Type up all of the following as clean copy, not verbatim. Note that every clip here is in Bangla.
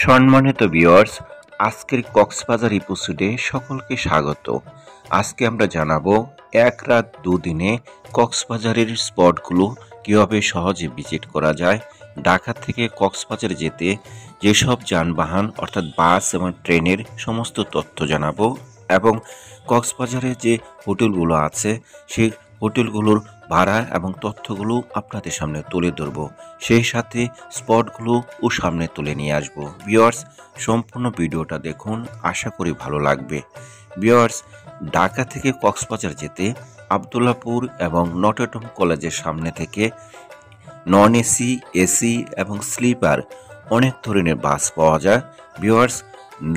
সম্মানিত ভিউয়ার্স, আজকের কক্সবাজার এপিসোডে সকলকে স্বাগত। আজকে আমরা জানাবো এক রাত দুদিনে কক্সবাজারের স্পটগুলো কিভাবে সহজে ভিজিট করা যায়। ঢাকা থেকে কক্সবাজার যেতে যেসব যানবাহন অর্থাৎ বাস এবং ট্রেনের সমস্ত তথ্য জানাবো এবং কক্সবাজারে যে হোটেলগুলো আছে সেই হোটেলগুলোর ভাড়া এবং তথ্যগুলো আপনাদের সামনে তুলে ধরব, সেই সাথে স্পটগুলো ও সামনে তুলে নিয়ে আসবো। ভিউয়ার্স, সম্পূর্ণ ভিডিওটা দেখুন, আশা করি ভালো লাগবে। ভিউয়ার্স, ঢাকা থেকে কক্সবাজার যেতে আবদুল্লাপুর এবং নটরডেম কলেজের সামনে থেকে নন এসি, এসি এবং স্লিপার অনেক ধরনের বাস পাওয়া যায়। ভিউয়ার্স,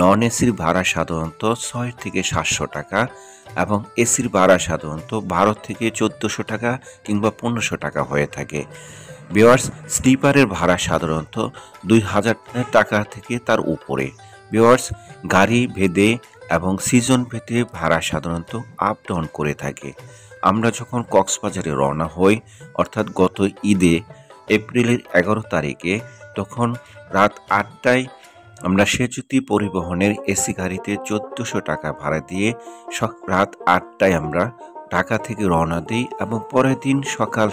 নন এসির ভাড়া সাধারণত 6 থেকে 700 টাকা এবং এসির ভাড়া সাধারণত 12 থেকে 1400 টাকা কিংবা 1500 টাকা হয়ে থাকে। ভিউয়ার্স, স্লিপারের ভাড়া সাধারণত 2000 টাকা থেকে তার উপরে। ভিউয়ার্স, গাড়ি ভেদে এবং সিজন ভেদে ভাড়া সাধারণত আপ ডাউন করে থাকে। আমরা যখন কক্সবাজারে রওনা হই অর্থাৎ গত ঈদে এপ্রিলের 11 তারিখে, তখন রাত 8টায় আমরা সেতুতি পরিবহনের এসি গাড়িতে 1400 টাকা ভাড়া দিয়ে রাত 8টায় আমরা ঢাকা থেকে রওনা দিই এবং পরের দিন সকাল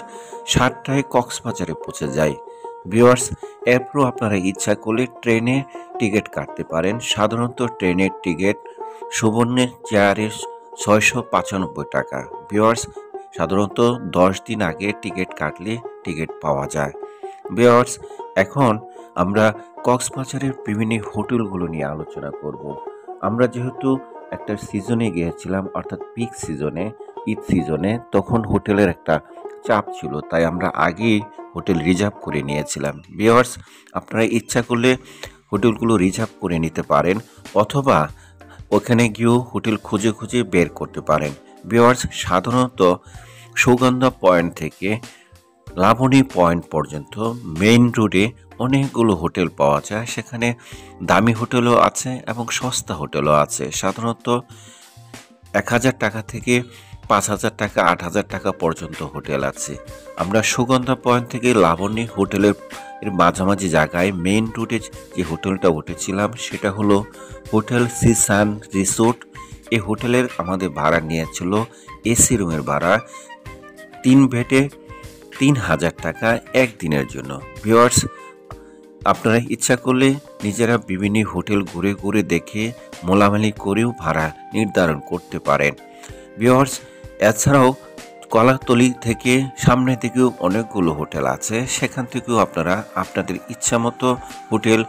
7টায় কক্সবাজারে পৌঁছে যাই। ভিউয়ার্স, এরপরও আপনারা ইচ্ছা করলে ট্রেনে টিকিট কাটতে পারেন। সাধারণত ট্রেনের টিকিট সুবর্ণের চেয়ারে 695 টাকা। ভিউয়ার্স, সাধারণত 10 দিন আগে টিকিট কাটলে টিকিট পাওয়া যায়। ভিউয়ার্স, এখন আমরা কক্সবাজারের বিভিন্ন হোটেলগুলো নিয়ে আলোচনা করব। আমরা যেহেতু একটা সিজনে গিয়েছিলাম অর্থাৎ পিক সিজনে, ঈদ সিজনে, তখন হোটেলের একটা চাপ ছিল, তাই আমরা আগেই হোটেল রিজার্ভ করে নিয়েছিলাম। ভিউয়ার্স, আপনারা ইচ্ছা করলে হোটেলগুলো রিজার্ভ করে নিতে পারেন অথবা ওখানে গিয়েও হোটেল খুঁজে খুঁজে বের করতে পারেন। ভিউয়ার্স, সাধারণত সুগন্ধা পয়েন্ট থেকে লাবণী পয়েন্ট পর্যন্ত মেইন রোডে অনেকগুলো হোটেল পাওয়া যায়। সেখানে দামি হোটেলও আছে এবং সস্তা হোটেলও আছে। সাধারণত 1000 টাকা থেকে 5000 টাকা, 8000 টাকা পর্যন্ত হোটেল আছে। আমরা সুগন্ধা পয়েন্ট থেকে লাবণী হোটেলের মাঝামাঝি জায়গায় মেইন রোডে যে হোটেলটা উঠেছিলাম সেটা হলো হোটেল সিসান রিসোর্ট। এই হোটেলের আমাদের ভাড়া নিয়েছিল এসি রুমের ভাড়া 3 বেডে 3000 টাকা একদিনের জন্য। ভিউয়ার্স, আপনারা ইচ্ছা করলে নিজেরা বিভিন্ন হোটেল ঘুরে ঘুরে দেখে মোলামালি করেও ভাড়া নির্ধারণ করতে পারেন। ভিউয়ার্স, এছাড়াও কলাতলি থেকে সামনে থেকেও অনেকগুলো হোটেল আছে, সেখান থেকেও আপনারা আপনাদের ইচ্ছা মতো হোটেল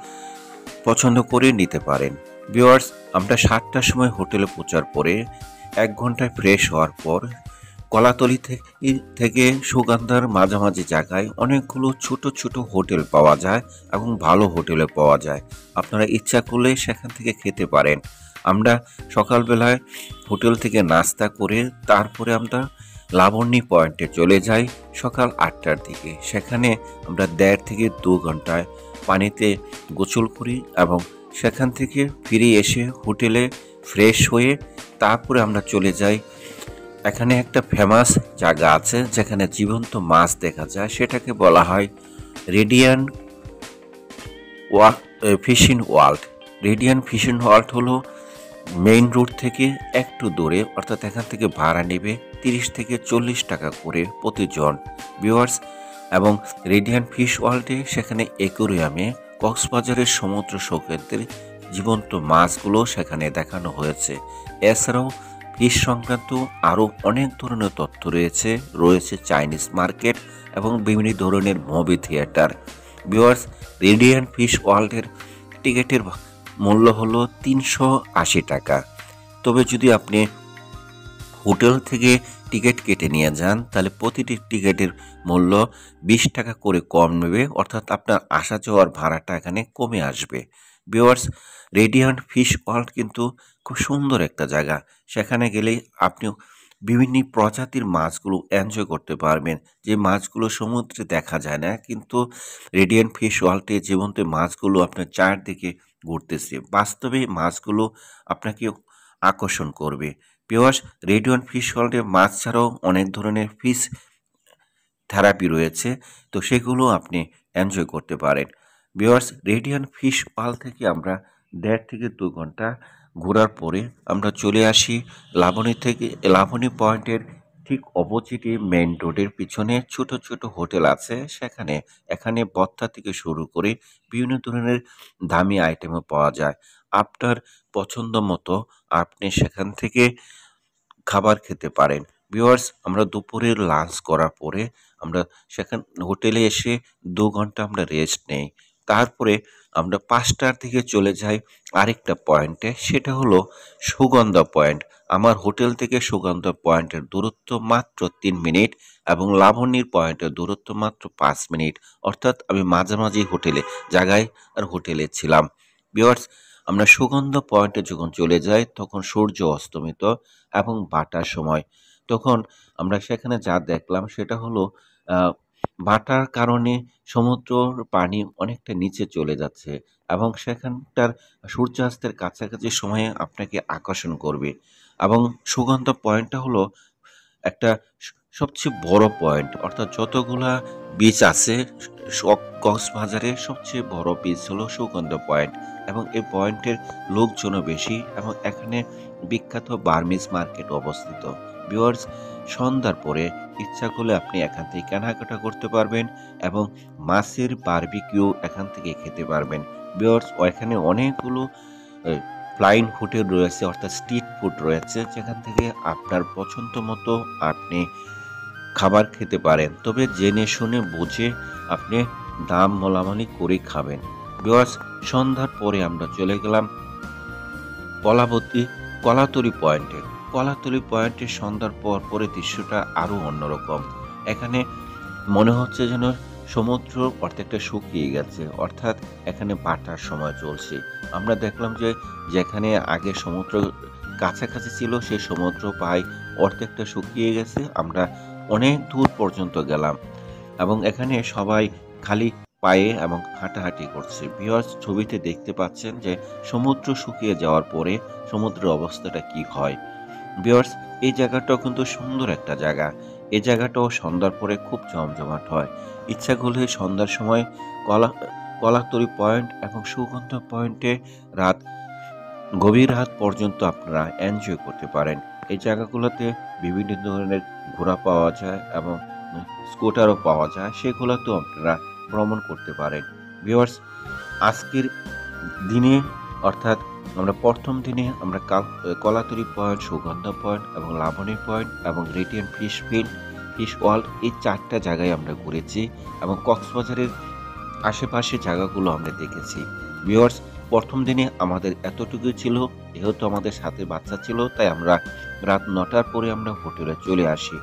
পছন্দ করে নিতে পারেন। ভিউয়ার্স, আমরা 7টার সময় হোটেলে পৌঁছার পরে 1 ঘন্টায় ফ্রেশ হওয়ার পর কলাতলি থেকে সুগন্ধার মাঝামাঝি জায়গায় অনেকগুলো ছোট ছোট হোটেল পাওয়া যায় এবং ভালো হোটেলে পাওয়া যায়। আপনারা ইচ্ছা করলে সেখান থেকে খেতে পারেন। আমরা সকালবেলায় হোটেল থেকে নাস্তা করে তারপরে আমরা লাবণী পয়েন্টে চলে যাই সকাল 8টার দিকে। সেখানে আমরা 1.5 থেকে 2 ঘন্টায় পানিতে গোসল করি এবং সেখান থেকে ফিরে এসে হোটেলে ফ্রেশ হয়ে তারপরে আমরা চলে যাই। এখানে একটা ফেমাস জায়গা আছে যেখানে জীবন্ত মাছ দেখা যায়, সেটাকে বলা হয় Radian Fishing World. Radian Fishing World হলো মেইন রোড থেকে একটু দূরে, অর্থাৎ এখান থেকে ভাড়া নেবে 30 থেকে 40 টাকা করে প্রতিজন। ভিউয়ার্স, এবং রেডিয়ান ফিশ ওয়ার্ল্ডে সেখানে অ্যাকোয়ারিয়ামে কক্সবাজারের সমুদ্র সৈকতের জীবন্ত মাছগুলো সেখানে দেখানো হয়েছে। এছাড়াও ফিশ সংক্রান্ত আরও অনেক ধরনের তথ্য রয়েছে চাইনিজ মার্কেট এবং বিভিন্ন ধরনের movie theatre. Viewers, radian fish ওয়ার্ল্ডের টিকিটের মূল্য হলো 380 টাকা। তবে যদি আপনি হোটেল থেকে টিকিট কেটে নিয়ে যান তাহলে প্রতিটি টিকিটের মূল্য 20 টাকা করে কম নেবে, অর্থাৎ আপনার আসা যাওয়ার ভাড়াটা এখানে কমে আসবে। ভিউয়ার্স, রেডিয়ান্ট ফিশ ওয়ার্ল্ড কিন্তু খুব সুন্দর একটা জায়গা। সেখানে গেলেই আপনি বিভিন্ন প্রজাতির মাছগুলো এনজয় করতে পারবেন, যে মাছগুলো সমুদ্রে দেখা যায় না, কিন্তু রেডিয়ান্ট ফিশ ওয়ার্ল্ডে জীবন্ত মাছগুলো আপনার চারদিকে ঘুরতেছে। বাস্তবে মাছগুলো আপনাকে আকর্ষণ করবে। ভিউয়ার্স, রেডিয়ান্ট ফিশ ওয়ার্ল্ডে মাছ ছাড়াও অনেক ধরনের ফিশ থেরাপি রয়েছে, তো সেগুলো আপনি এনজয় করতে পারেন। ভিউয়ার্স, রেডিয়ান ফিশ পাল থেকে আমরা 1.5 থেকে 2 ঘন্টা ঘোরার পরে আমরা চলে আসি লাবণী পয়েন্টের ঠিক অপোজিটে মেইন রোডের পিছনে ছোট ছোট হোটেল আছে। এখানে ভর্তা থেকে শুরু করে বিভিন্ন ধরনের দামি আইটেমও পাওয়া যায়। আপনার পছন্দ মতো আপনি সেখান থেকে খাবার খেতে পারেন। ভিউয়ার্স, আমরা দুপুরের লাঞ্চ করার পরে আমরা হোটেলে এসে 2 ঘন্টা আমরা রেস্ট নেই। তারপরে আমরা 5টার দিকে চলে যাই আরেকটা পয়েন্টে, সেটা হলো সুগন্ধা পয়েন্ট। আমার হোটেল থেকে সুগন্ধা পয়েন্টের দূরত্ব মাত্র 3 মিনিট এবং লাবণীর পয়েন্টের দূরত্ব মাত্র 5 মিনিট। অর্থাৎ আমি মাঝামাঝি হোটেলে ছিলাম। ভিউয়ার্স, আমরা সুগন্ধা পয়েন্টে যখন চলে যাই তখন সূর্য অস্তমিত এবং বাটার সময়। তখন আমরা সেখানে যা দেখলাম সেটা হলো বাটার কারণে সমুদ্রর পানি অনেকটা নিচে চলে যাচ্ছে এবং সেখানটার সূর্যাস্তের কাছাকাছি সময়ে আপনাকে আকর্ষণ করবে। এবং সুগন্ধা পয়েন্টটা হলো একটা সবচেয়ে বড় পয়েন্ট, অর্থাৎ যতগুলা বিচ আছে কক্সবাজারে সবচেয়ে বড় বিচ হলো সুগন্ধা পয়েন্ট এবং এই পয়েন্টের লোকজনও বেশি এবং এখানে বিখ্যাত বার্মিজ মার্কেট অবস্থিত। ভিউয়ার্স, সন্ধ্যার পরে ইচ্ছা করলে আপনি এখান থেকে কেনাকাটা করতে পারবেন এবং মাছের বারবিকিউ এখান থেকে খেতে পারবেন। ভিউয়ার্স, এখানে অনেকগুলো ফ্লাইং হোটেল রয়েছে, অর্থাৎ স্ট্রিট ফুড রয়েছে, যেখান থেকে আপনার পছন্দ মতো আপনি খাবার খেতে পারেন। তবে জেনে শুনে বুঝে আপনি দাম মোলামালি করে খাবেন। ভিউয়ার্স, সন্ধ্যার পরে আমরা চলে গেলাম কলাতলি পয়েন্টে। কলাতলি পয়েন্টে সন্ধ্যার পরে দৃশ্যটা আরো অন্যরকম। এখানে মনে হচ্ছে যেন সমুদ্র অর্ধেকটা শুকিয়ে গেছে, অর্থাৎ এখানে বাটার সময় চলছে। আমরা দেখলাম যে যেখানে আগে সমুদ্র কাছাকাছি ছিল সেই সমুদ্র প্রায় অর্ধেকটা শুকিয়ে গেছে। আমরা অনেক দূর পর্যন্ত গেলাম এবং এখানে সবাই খালি পায়ে এবং হাঁটাহাঁটি করছে। ভিউয়ার্স, ছবিতে দেখতে পাচ্ছেন যে সমুদ্র শুকিয়ে যাওয়ার পরে সমুদ্রের অবস্থাটা কি হয়। ভিউয়ার্স, এই জায়গাটাও কিন্তু সুন্দর একটা জায়গা। এই জায়গাটাও সন্ধ্যার পরে খুব জমজমাট হয়। ইচ্ছা করলে সন্ধ্যার সময় কলা কলাতলি পয়েন্ট এবং সুগন্ধা পয়েন্টে রাত গভীর রাত পর্যন্ত আপনারা এনজয় করতে পারেন। এই জায়গাগুলোতে বিভিন্ন ধরনের ঘোড়া পাওয়া যায় এবং স্কুটারও পাওয়া যায়, সেগুলোতেও আপনারা ভ্রমণ করতে পারেন। ভিউয়ার্স, আজকের দিনে অর্থাৎ আমরা প্রথম দিনে আমরা কলাতলি পয়েন্ট, সুগন্ধা পয়েন্ট এবং লাবণী পয়েন্ট এবং রেডিয়ান ফিশ ওয়ার্ল্ড, এই 4টা জায়গায় আমরা ঘুরেছি এবং কক্সবাজারের আশেপাশে জায়গাগুলো আমরা দেখেছি। ভিউয়ার্স, প্রথম দিনে আমাদের এতটুকুই ছিল। যেহেতু আমাদের সাথে বাচ্চা ছিল তাই আমরা রাত 9টার পরে আমরা হোটেলে চলে আসি।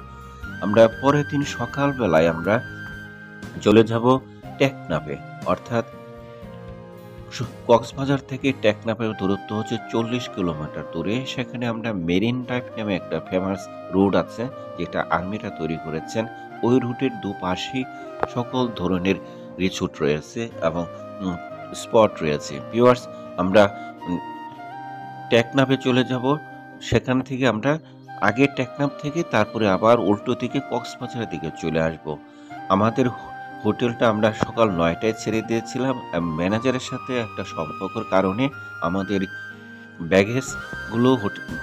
আমরা পরের দিন সকালবেলায় আমরা চলে যাব টেকনাফে। অর্থাৎ কক্সবাজার থেকে টেকনাফের দূরত্ব হচ্ছে 40 কিলোমিটার দূরে। সেখানে আমরা মেরিন ড্রাইভ নামে একটা ফেমাস রোড আছে, যেটা আর্মিরা তৈরি করেছেন। ওই রুটের দুপাশেই সকল ধরনের রিসোর্ট রয়েছে এবং স্পট রয়েছে। ভিউয়ার্স, আমরা টেকনাফে চলে যাব। সেখান থেকে আমরা আগে টেকনাফ থেকে তারপরে আবার উল্টো দিকে কক্সবাজারের দিকে চলে আসব। আমাদের হোটেলটা আমরা সকাল 9টায় ছেড়ে দিয়েছিলাম। ম্যানেজারের সাথে একটা সম্পর্কের কারণে আমাদের ব্যাগেজগুলো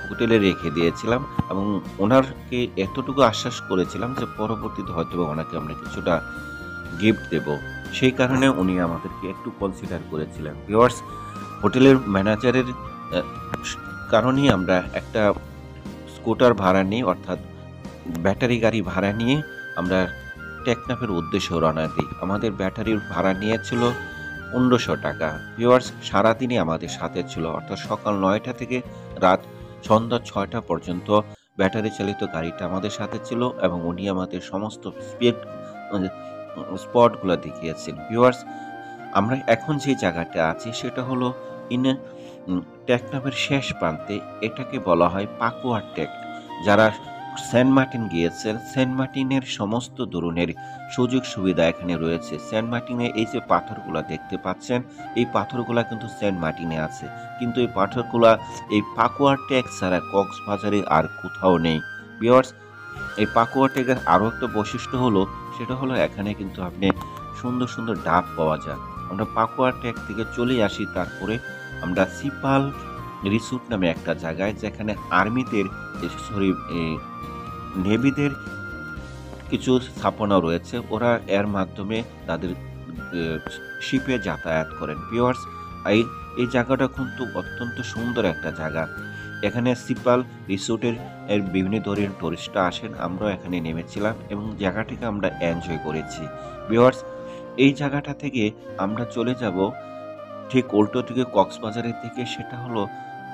হোটেলে রেখে দিয়েছিলাম এবং ওনারকে এতটুকু আশ্বাস করেছিলাম যে পরবর্তীতে হয়তো ওনাকে আমরা কিছুটা গিফট দেব। সেই কারণে উনি আমাদেরকে একটু কনসিডার করেছিলেন। ভিউয়ার্স, হোটেলের ম্যানেজারের কারণেই আমরা একটা স্কুটার ভাড়া নিই, অর্থাৎ ব্যাটারি গাড়ি ভাড়া নিয়ে আমরা টেকনাফের উদ্দেশ্যে রওনা দিই। আমাদের ব্যাটারির ভাড়া নিয়েছিল 1500 টাকা। ভিউয়ার্স, সারাদিনই আমাদের সাথে ছিল, অর্থাৎ সকাল 9টা থেকে রাত সন্ধ্যা 6টা পর্যন্ত ব্যাটারি চালিত গাড়িটা আমাদের সাথে ছিল এবং উনি আমাদের সমস্ত স্পটগুলো দেখিয়েছেন। ভিউয়ার্স, আমরা এখন যে জায়গাটা আছি সেটা হলো টেকনাফের শেষ প্রান্তে। এটাকে বলা হয় পাকুয়ার টেক। যারা সেন্ট মার্টিন গিয়েছেন, সেন্ট মার্টিনের সমস্ত ধরনের সুযোগ সুবিধা এখানে রয়েছে। সেন্ট মার্টিনে এই যে পাথরগুলা দেখতে পাচ্ছেন, এই পাথরগুলা কিন্তু সেন্ট মার্টিনে আছে, কিন্তু এই পাথরগুলা এই পাকুয়ার টেক ছাড়া কক্সবাজারে আর কোথাও নেই। ভিউয়ার্স, এই পাকুয়া টেকের আরও একটা বৈশিষ্ট্য হলো, সেটা হলো এখানে কিন্তু আপনি সুন্দর সুন্দর ডাব পাওয়া যায়। আমরা পাকুয়া ট্যাগ থেকে চলে আসি। তারপরে আমরা সিপাল রিসোর্ট নামে একটা জায়গায়, যেখানে আর্মিদের সরি নেভিদের কিছু স্থাপনা রয়েছে। ওরা এর মাধ্যমে তাদের শিপে যাতায়াত করেন। ভিউয়ার্স, এই এই জায়গাটা কিন্তু অত্যন্ত সুন্দর একটা জায়গা। এখানে সিপাল রিসোর্টের বিভিন্ন ধরনের টুরিস্টরা আসেন। আমরাও এখানে নেমেছিলাম এবং জায়গাটিকে আমরা এনজয় করেছি। ভিউয়ার্স, এই জায়গাটা থেকে আমরা চলে যাব ঠিক উল্টো দিকে কক্সবাজারের দিকে, সেটা হলো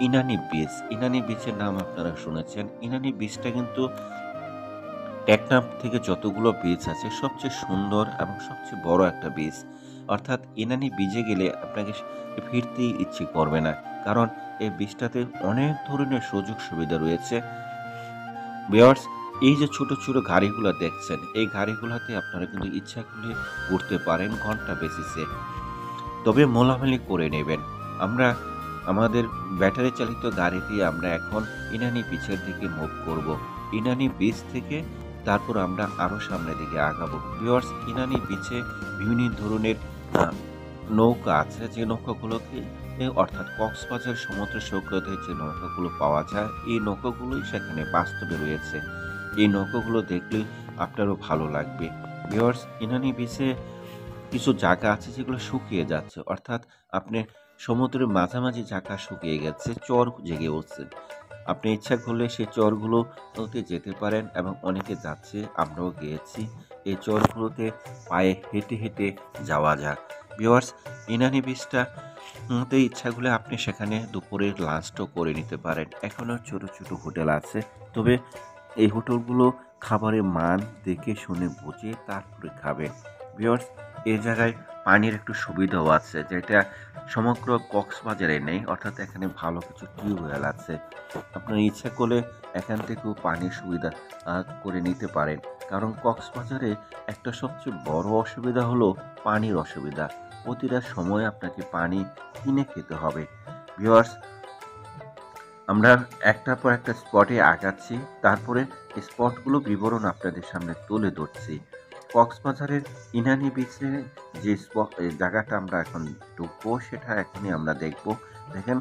ইনানি বিচ। ইনানি বিচের নাম আপনারা শুনেছেন। ইনানি বিচটা কিন্তু টেকনাফ থেকে যতগুলো বিচ আছে সবচেয়ে সুন্দর এবং সবচেয়ে বড় একটা বিচ। অর্থাৎ ইনানি বিচে গেলে আপনাকে ফিরতেই ইচ্ছে করবে না, কারণ এই বিচটাতে অনেক ধরনের সুযোগ সুবিধা রয়েছে। ভিউয়ার্স, এই যে ছোট ছোট গাড়িগুলো দেখছেন, এই গাড়িগুলোতে আপনারা কিন্তু ইচ্ছা করলে ঘুরতে পারেন ঘন্টা বেসিসে, তবে মোলামালি করে নেবেন। আমরা আমাদের ব্যাটারি চালিত গাড়ি দিয়ে আমরা এখন ইনানি বিচের দিকে মুভ করব। ইনানি বিচ থেকে তারপর আমরা আরও সামনের দিকে আগাবো। ভিউয়ার্স, ইনানি বিচে বিভিন্ন ধরনের আহ, নৌকা আছে, যে নৌকাগুলোকে অর্থাৎ কক্সবাজার সমুদ্র সৈকতে যে নৌকাগুলো পাওয়া যায়, এই নৌকাগুলোই সেখানে বাস্তবে রয়েছে। এই নৌকাগুলো দেখলে আপনারও ভালো লাগবে। ভিউয়ার্স, ইনানি বিচে কিছু জায়গা আছে যেগুলো শুকিয়ে যাচ্ছে, অর্থাৎ আপনি সমুদ্রের মাঝামাঝি জায়গা শুকিয়ে গেছে, চর জেগে উঠছে। আপনি ইচ্ছা করলে সেই চরগুলোতে যেতে পারেন এবং অনেকে যাচ্ছে, আমরাও গিয়েছি। এই চরগুলোতে পায়ে হেঁটে হেঁটে যাওয়া যায়। ভিউয়ার্স, ইনানি বিচটা তে ইচ্ছা করলে আপনি সেখানে দুপুরের লাঞ্চটাও করে নিতে পারেন। এখনও ছোট ছোট হোটেল আছে, তবে এই হোটেলগুলো খাবারের মান দেখে শুনে বুঝে তারপরে খাবেন। ভিউয়ার্স, এই জায়গায় পানির একটু সুবিধাও আছে, যেটা সমগ্র কক্সবাজারে নেই। অর্থাৎ এখানে ভালো কিছু টিউবওয়েল আছে, আপনার ইচ্ছা করলে এখান থেকেও পানির সুবিধা করে নিতে পারেন। কারণ কক্সবাজারে একটা সবচেয়ে বড় অসুবিধা হলো পানির অসুবিধা। প্রতিটা সময় আপনাকে পানি কিনে খেতে হবে। ভিউয়ার্স, আমরা একটার পর একটা স্পটে আগাচ্ছি, তারপরে স্পটগুলো বিবরণ আপনাদের সামনে তুলে ধরছি। কক্সবাজারের ইনানি বিচে যে জায়গাটা আমরা এখন ঢুকবো, সেটা এখনই আমরা দেখব। দেখেন,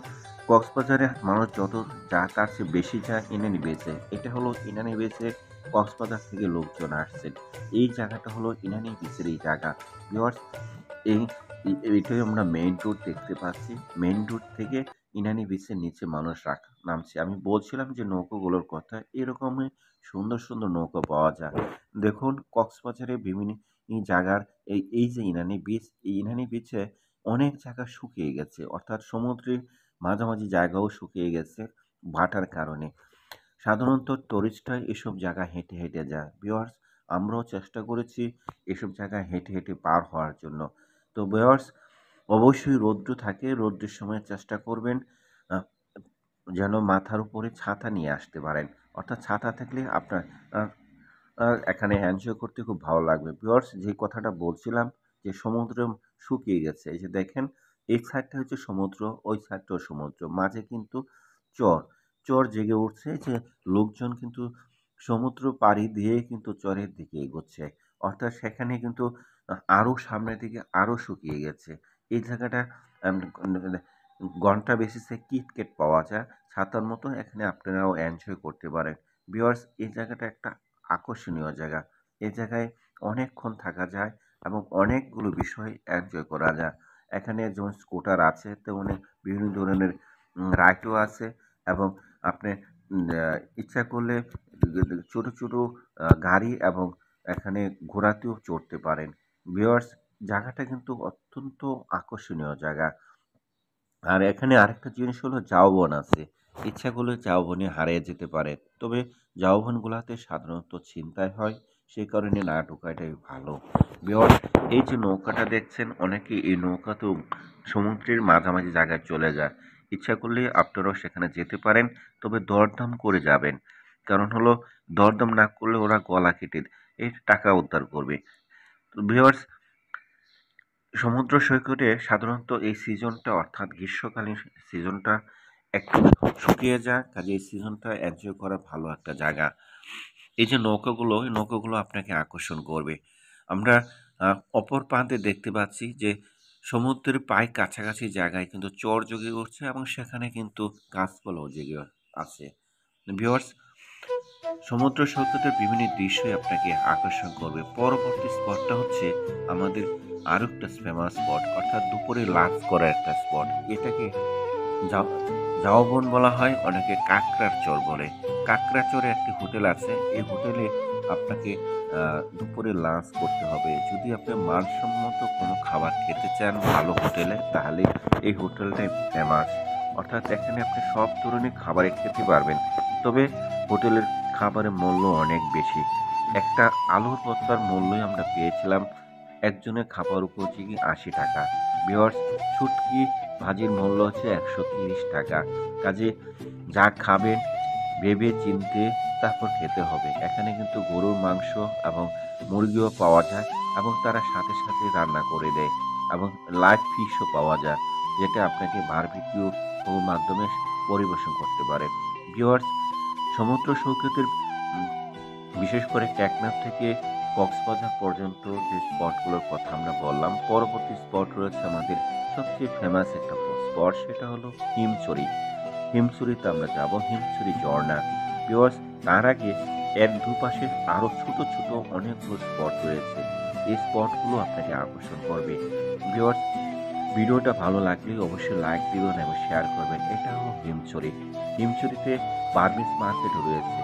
কক্সবাজারে মানুষ যত যা তার চেয়ে বেশি যায় ইনানি বিচে। এটা হলো ইনানি বিচে কক্সবাজার থেকে লোকজন আসছেন। এই জায়গাটা হলো ইনানি বিচের এই জায়গা। ভিউয়ার্স, এই এইটাই আমরা মেইন রোড দেখতে পাচ্ছি। মেইন রোড থেকে ইনানি বিচের নিচে মানুষ নামছে। আমি বলছিলাম যে নৌকাগুলোর কথা, এরকমই সুন্দর সুন্দর নৌকা পাওয়া যায়। দেখুন, কক্সবাজারে বিভিন্ন জায়গার এই যে ইনানি বিচ, এই ইনানি বিচে অনেক জায়গা শুকিয়ে গেছে, অর্থাৎ সমুদ্রের মাঝামাঝি জায়গাও শুকিয়ে গেছে ভাটার কারণে। সাধারণত টুরিস্টরা এসব জায়গা হেঁটে হেঁটে যায়। ভিউয়ার্স, আমরাও চেষ্টা করেছি এসব জায়গায় হেঁটে হেঁটে পার হওয়ার জন্য। তো ভিউয়ার্স, অবশ্যই রৌদ্র থাকে, রৌদ্রের সময় চেষ্টা করবেন আহ, যেন মাথার উপরে ছাতা নিয়ে আসতে পারেন। অর্থাৎ ছাতা থাকলে আপনার আহ, এখানে এনজয় করতে খুব ভালো লাগবে। ভিউয়ার্স, যে কথাটা বলছিলাম যে সমুদ্র শুকিয়ে গেছে, এই যে দেখেন, এই সাইডটা হচ্ছে সমুদ্র, ওই সাইডটাও সমুদ্র, মাঝে কিন্তু চর চর জেগে উঠছে, যে লোকজন কিন্তু সমুদ্র পাড়ি দিয়ে কিন্তু চরের দিকে এগোচ্ছে। অর্থাৎ সেখানে কিন্তু আরো সামনের দিকে আরো শুকিয়ে গেছে। এই জায়গাটা আম, ঘন্টা বেসিসে কিটকেট পাওয়া যায়, ছাতার মতো। এখানে আপনারাও এনজয় করতে পারেন। ভিউয়ার্স, এই জায়গাটা একটা আকর্ষণীয় জায়গা। এই জায়গায় অনেকক্ষণ থাকা যায় এবং অনেকগুলো বিষয় এনজয় করা যায়। এখানে যেমন স্কুটার আছে, তেমনি বিভিন্ন ধরনের রাইডও আছে, এবং আপনি ইচ্ছা করলে ছোট ছোট গাড়ি এবং এখানে ঘোড়াতেও চড়তে পারেন। ভিউয়ার্স, জায়গাটা কিন্তু অত্যন্ত আকর্ষণীয় জায়গা। আর এখানে আরেকটা জিনিস হলো ঝাউবন আছে। ইচ্ছা করলে ঝাউবনে হারিয়ে যেতে পারে, তবে ঝাউবনগুলোতে সাধারণত ছিনতাই হয়, সেই কারণে না ঢোকাটাই ভালো। বিকজ এই যে নৌকাটা দেখছেন, অনেকে এই নৌকাতেও সমুদ্রের মাঝামাঝি জায়গায় চলে যায়। ইচ্ছা করলে আপনারাও সেখানে যেতে পারেন, তবে দরদাম করে যাবেন। কারণ হলো, দরদাম না করলে ওরা গলা কেটে এই টাকা উদ্ধার করবে। তো ভিউয়ার্স, সমুদ্র সৈকতে সাধারণত এই সিজনটা, অর্থাৎ গ্রীষ্মকালীন সিজনটা একটু শুকিয়ে যায়, কাজে এই সিজনটা এনজয় করা ভালো একটা জায়গা। এই যে নৌকাগুলো, এই নৌকাগুলো আপনাকে আকর্ষণ করবে। আমরা অপর প্রান্তে দেখতে পাচ্ছি যে সমুদ্রের প্রায় কাছাকাছি জায়গায় কিন্তু চর জেগে উঠছে এবং সেখানে কিন্তু গাছপালাও জেগে আছে। ভিউয়ার্স, সমুদ্র সৈকতের বিভিন্ন দৃশ্যই আপনাকে আকর্ষণ করবে। পরবর্তী স্পটটা হচ্ছে আমাদের আরো একটা ফেমাস স্পট, অর্থাৎ দুপুরে লাঞ্চ করার একটা স্পট। এটাকে ঝাউবন বলা হয়, অনেকে কাঁকড়ার চর বলে। কাঁকড়া চরে একটি হোটেল আছে, এই হোটেলে আপনাকে দুপুরে লাঞ্চ করতে হবে। যদি আপনি মানসম্মত কোনো খাবার খেতে চান ভালো হোটেলে, তাহলে এই হোটেলটাই ফেমাস। অর্থাৎ এখানে আপনি সব ধরনের খাবারই খেতে পারবেন, তবে হোটেলের খাবারের মূল্য অনেক বেশি। একটা আলুর ভর্তার মূল্যই আমরা পেয়েছিলাম একজনের খাবার উপযোগী ৮০ টাকা। ভিউয়ার্স, শুটকি ভাজির মূল্য হচ্ছে ১৩০ টাকা। কাজে যা খাবেন ভেবে চিনতে তারপর খেতে হবে। এখানে কিন্তু গরুর মাংস এবং মুরগিও পাওয়া যায় এবং তারা সাথে সাথে রান্না করে দেয়, এবং লাইভ ফিশও পাওয়া যায়, যেটা আপনাকে বারবিকিউ ওর মাধ্যমে পরিবেশন করতে পারে। ভিউয়ার্স, সমুদ্র সৈকতের বিশেষ করে টেকনাফ থেকে কক্সবাজার পর্যন্ত যে স্পটগুলোর কথা আমরা বললাম, পরবর্তী স্পট রয়েছে আমাদের সবচেয়ে ফেমাস একটা স্পট, সেটা হলো হিমছড়ি। হিমছড়িতে আমরা যাব, হিমছড়ি ঝর্ণা। ভিউয়ার্স, তার আগে এর দুপাশে আরো ছোট ছোট অনেকগুলো স্পট রয়েছে, এই স্পটগুলো আপনাকে আকর্ষণ করবে। ভিউয়ার্স, ভিডিওটা ভালো লাগলে অবশ্যই লাইক দিবেন এবং শেয়ার করবেন। এটা হলো হিমছড়ি। হিমছড়িতে বার্মিজ মার্কেটও রয়েছে।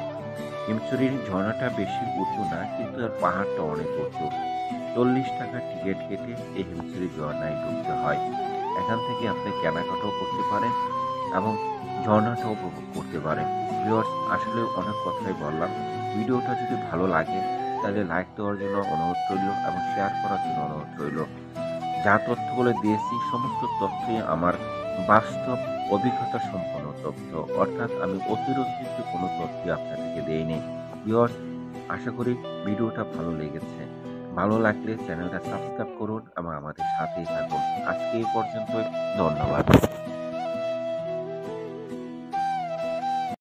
হিমছড়ির ঝর্ণাটা বেশি উঁচু না, কিন্তু এর পাহাড়টা অনেক উঁচু। ৪০ টাকা টিকিট কেটে এই হিমছড়ি ঝর্ণায় ঢুকতে হয়। এখান থেকে আপনি কেনাকাটাও করতে পারেন এবং ঝর্ণাটাও উপভোগ করতে পারেন। ভিউয়ার্স, আসলে অনেক কথাই বললাম। ভিডিওটা যদি ভালো লাগে তাহলে লাইক দেওয়ার জন্য অনুরোধ রইল এবং শেয়ার করার জন্য অনুরোধ রইল। যা তথ্যগুলো দিয়েছি সমস্ত তথ্যই আমার বাস্তব অভিজ্ঞতা সম্পন্ন তথ্য, অর্থাৎ আমি অতিরঞ্জিত কোনো তথ্য আপনাদেরকে দেইনি। ভিউয়ার্স, আশা করি ভিডিওটা ভালো লেগেছে। ভালো লাগলে চ্যানেলটা সাবস্ক্রাইব করুন এবং আমাদের সাথেই থাকুন। আজকে এই পর্যন্তই। ধন্যবাদ।